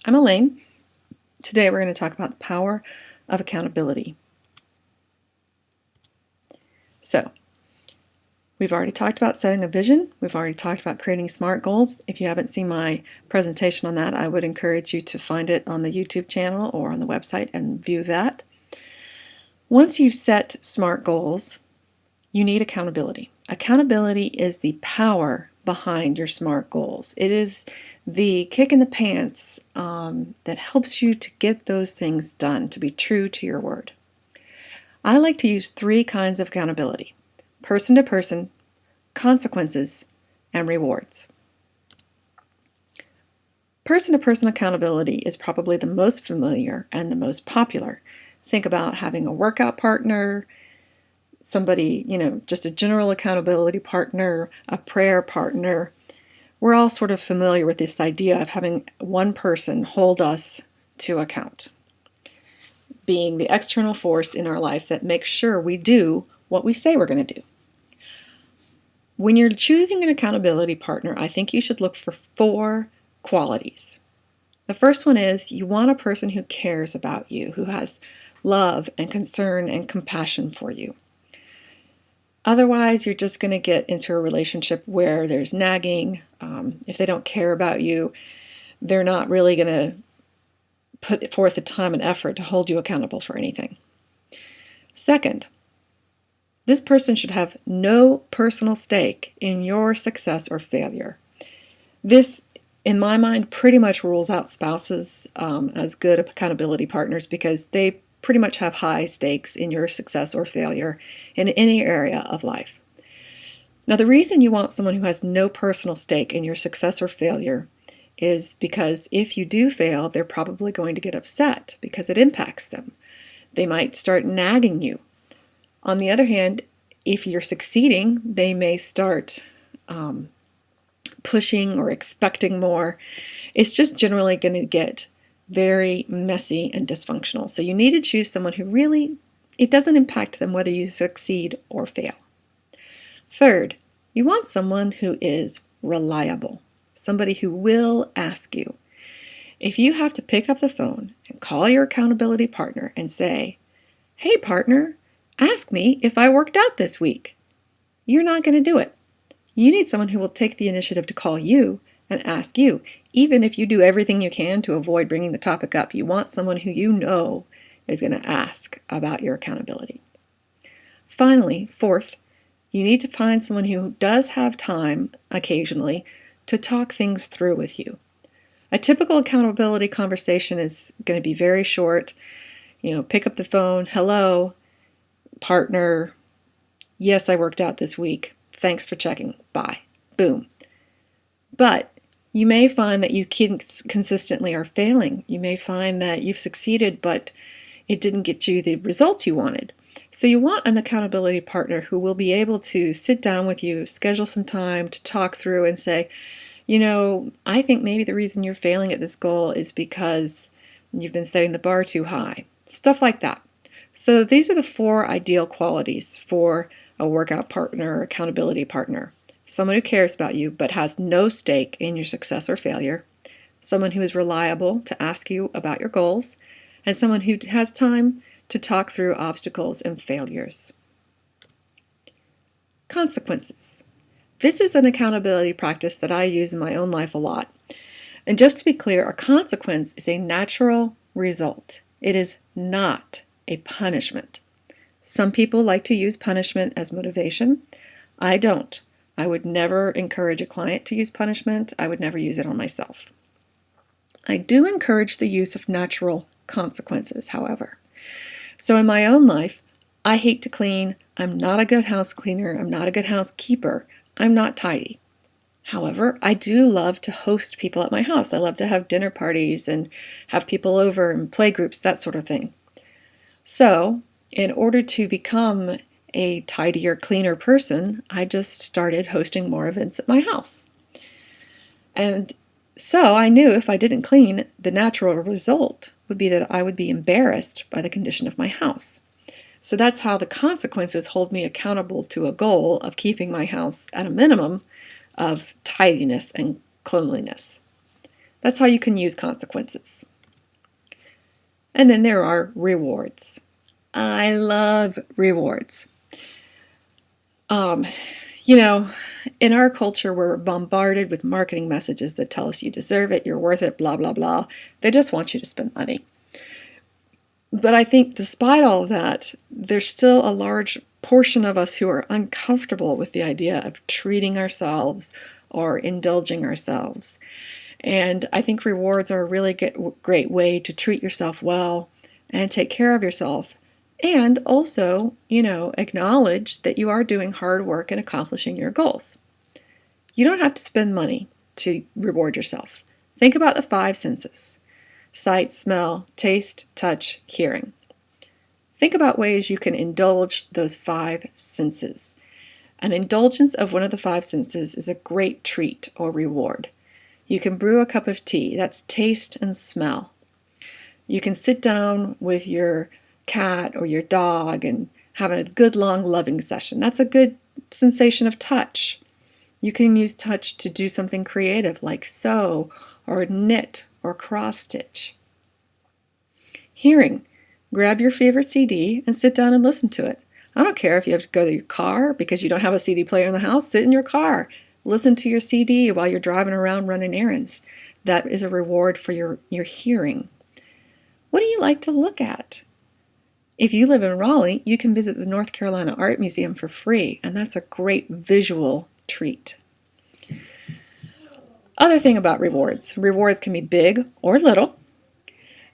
I'm Elaine. Today we're going to talk about the power of accountability. So, we've already talked about setting a vision. We've already talked about creating SMART goals. If you haven't seen my presentation on that, I would encourage you to find it on the YouTube channel or on the website and view that. Once you've set SMART goals, you need accountability. Accountability is the power behind your SMART goals. It is the kick in the pants that helps you to get those things done, to be true to your word. I like to use 3 kinds of accountability: person to person, consequences, and rewards. Person to person accountability is probably the most familiar and the most popular. Think about having a workout partner, somebody, just a general accountability partner, a prayer partner. We're all sort of familiar with this idea of having one person hold us to account, being the external force in our life that makes sure we do what we say we're going to do. When you're choosing an accountability partner, I think you should look for 4 qualities. The first one is you want a person who cares about you, who has love and concern and compassion for you. Otherwise, you're just going to get into a relationship where there's nagging. If they don't care about you, they're not really going to put forth the time and effort to hold you accountable for anything. Second, this person should have no personal stake in your success or failure. This, in my mind, pretty much rules out spouses as good accountability partners because they pretty much have high stakes in your success or failure in any area of life. Now, the reason you want someone who has no personal stake in your success or failure is because if you do fail, they're probably going to get upset because it impacts them. They might start nagging you. On the other hand, if you're succeeding, they may start pushing or expecting more. It's just generally going to get very messy and dysfunctional. So you need to choose someone who really, it doesn't impact them whether you succeed or fail. Third, you want someone who is reliable, somebody who will ask you. If you have to pick up the phone and call your accountability partner and say, "Hey partner, ask me if I worked out this week," you're not going to do it. You need someone who will take the initiative to call you and ask you. Even if you do everything you can to avoid bringing the topic up, you want someone who you know is going to ask about your accountability. Finally, fourth, you need to find someone who does have time occasionally to talk things through with you. A typical accountability conversation is going to be very short. Pick up the phone. "Hello, partner. Yes, I worked out this week. Thanks for checking. Bye." Boom. But you may find that you consistently are failing. You may find that you've succeeded, but it didn't get you the results you wanted. So you want an accountability partner who will be able to sit down with you, schedule some time to talk through and say, I think maybe the reason you're failing at this goal is because you've been setting the bar too high. Stuff like that. So these are the 4 ideal qualities for a workout partner or accountability partner. Someone who cares about you but has no stake in your success or failure, someone who is reliable to ask you about your goals, and someone who has time to talk through obstacles and failures. Consequences. This is an accountability practice that I use in my own life a lot. And just to be clear, a consequence is a natural result. It is not a punishment. Some people like to use punishment as motivation. I don't. I would never encourage a client to use punishment. I would never use it on myself. I do encourage the use of natural consequences, however. So in my own life, I hate to clean. I'm not a good house cleaner. I'm not a good housekeeper. I'm not tidy. However, I do love to host people at my house. I love to have dinner parties and have people over and play groups, that sort of thing. So in order to become a tidier, cleaner person, I just started hosting more events at my house. And so I knew if I didn't clean, the natural result would be that I would be embarrassed by the condition of my house. So that's how the consequences hold me accountable to a goal of keeping my house at a minimum of tidiness and cleanliness. That's how you can use consequences. And then there are rewards. I love rewards. You know, in our culture, we're bombarded with marketing messages that tell us you deserve it, you're worth it, blah, blah, blah. They just want you to spend money. But I think despite all of that, there's still a large portion of us who are uncomfortable with the idea of treating ourselves or indulging ourselves. And I think rewards are a really great way to treat yourself well and take care of yourself. And also, acknowledge that you are doing hard work and accomplishing your goals. You don't have to spend money to reward yourself. Think about the 5 senses: sight, smell, taste, touch, hearing. Think about ways you can indulge those 5 senses. An indulgence of one of the 5 senses is a great treat or reward. You can brew a cup of tea. That's taste and smell. You can sit down with your cat or your dog and have a good long loving session. That's a good sensation of touch. You can use touch to do something creative like sew or knit or cross stitch. Hearing. Grab your favorite CD and sit down and listen to it. I don't care if you have to go to your car because you don't have a CD player in the house. Sit in your car. Listen to your CD while you're driving around running errands. That is a reward for your hearing. What do you like to look at? If you live in Raleigh, you can visit the North Carolina Art Museum for free, and that's a great visual treat. Other thing about rewards. Rewards can be big or little,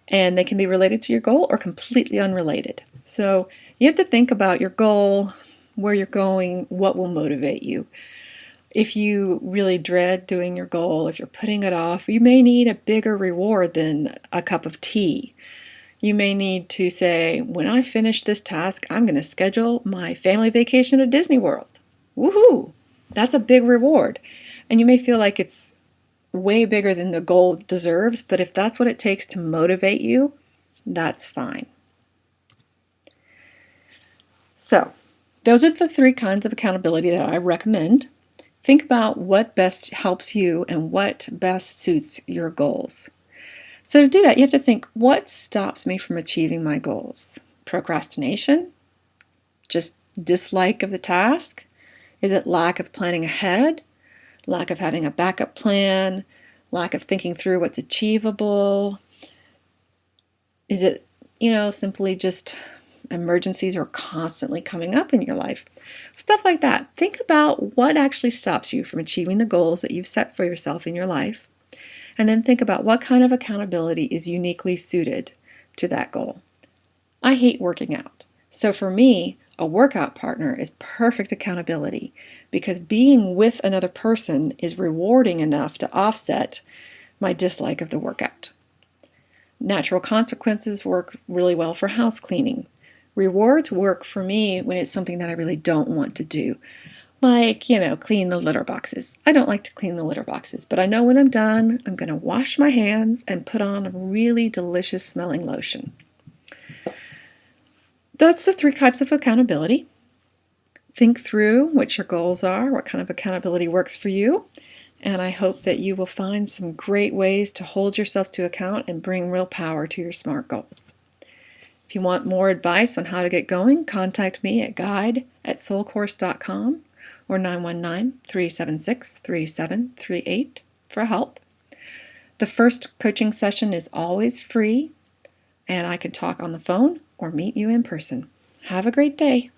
and they can be related to your goal or completely unrelated. So you have to think about your goal, where you're going, what will motivate you. If you really dread doing your goal, if you're putting it off, you may need a bigger reward than a cup of tea. You may need to say, when I finish this task, I'm going to schedule my family vacation to Disney World. Woohoo! That's a big reward. And you may feel like it's way bigger than the goal deserves, but if that's what it takes to motivate you, that's fine. So, those are the 3 kinds of accountability that I recommend. Think about what best helps you and what best suits your goals. So to do that, you have to think, what stops me from achieving my goals? Procrastination? Just dislike of the task? Is it lack of planning ahead? Lack of having a backup plan? Lack of thinking through what's achievable? Is it, simply just emergencies are constantly coming up in your life? Stuff like that. Think about what actually stops you from achieving the goals that you've set for yourself in your life. And then think about what kind of accountability is uniquely suited to that goal. I hate working out. So for me, a workout partner is perfect accountability because being with another person is rewarding enough to offset my dislike of the workout. Natural consequences work really well for house cleaning. Rewards work for me when it's something that I really don't want to do. Like, clean the litter boxes. I don't like to clean the litter boxes, but I know when I'm done, I'm going to wash my hands and put on a really delicious smelling lotion. That's the 3 types of accountability. Think through what your goals are, what kind of accountability works for you, and I hope that you will find some great ways to hold yourself to account and bring real power to your SMART goals. If you want more advice on how to get going, contact me at guide@soulcourse.com or 919-376-3738 for help. The first coaching session is always free, and I can talk on the phone or meet you in person. Have a great day.